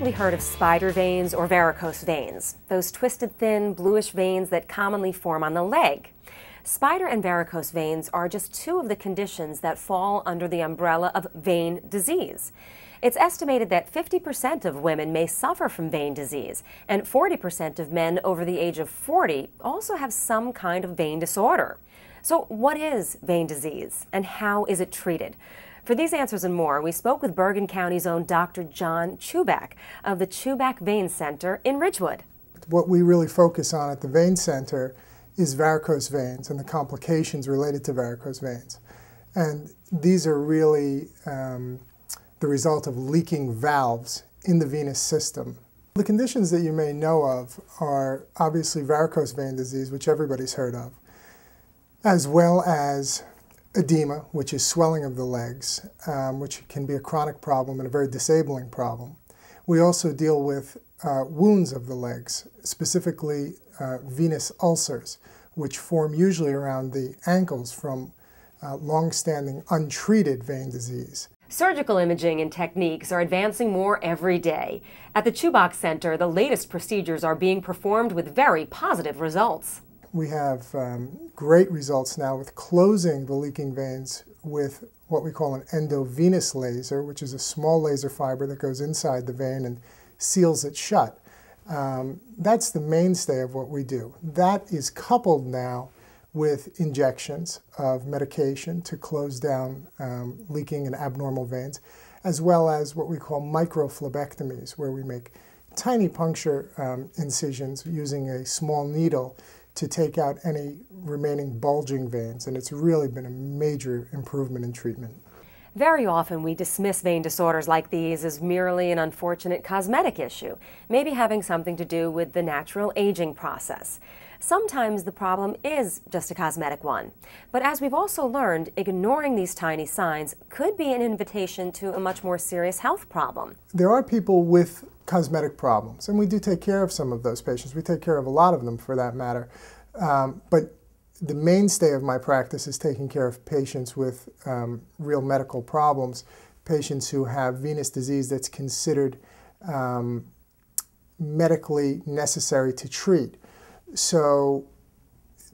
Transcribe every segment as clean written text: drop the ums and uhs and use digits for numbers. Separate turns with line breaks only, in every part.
probably heard of spider veins or varicose veins, those twisted, thin, bluish veins that commonly form on the leg. Spider and varicose veins are just two of the conditions that fall under the umbrella of vein disease. It's estimated that 50% of women may suffer from vein disease, and 40% of men over the age of 40 also have some kind of vein disorder. So what is vein disease, and how is it treated? For these answers and more, we spoke with Bergen County's own Dr. John Chuback of the Chuback Vein Center in Ridgewood.
What we really focus on at the Vein Center is varicose veins and the complications related to varicose veins. And these are really the result of leaking valves in the venous system. The conditions that you may know of are obviously varicose vein disease, which everybody's heard of, as well as edema, which is swelling of the legs, which can be a chronic problem and a very disabling problem. We also deal with wounds of the legs, specifically venous ulcers, which form usually around the ankles from long-standing untreated vein disease.
Surgical imaging and techniques are advancing more every day. At the Chuback Center, the latest procedures are being performed with very positive results.
We have great results now with closing the leaking veins with what we call an endovenous laser, which is a small laser fiber that goes inside the vein and seals it shut. That's the mainstay of what we do. That is coupled now with injections of medication to close down leaking and abnormal veins, as well as what we call microphlebectomies, where we make tiny puncture incisions using a small needle to take out any remaining bulging veins, and it's really been a major improvement in treatment.
Very often we dismiss vein disorders like these as merely an unfortunate cosmetic issue, maybe having something to do with the natural aging process. Sometimes the problem is just a cosmetic one. But as we've also learned, ignoring these tiny signs could be an invitation to a much more serious health problem.
There are people with cosmetic problems, and we do take care of some of those patients. We take care of a lot of them, for that matter. But the mainstay of my practice is taking care of patients with real medical problems, patients who have venous disease that's considered medically necessary to treat. So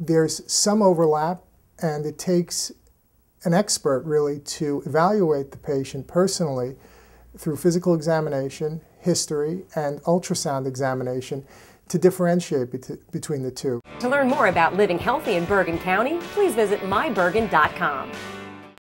there's some overlap, and it takes an expert really to evaluate the patient personally through physical examination, history, and ultrasound examination to differentiate between the two.
To learn more about living healthy in Bergen County, please visit mybergen.com.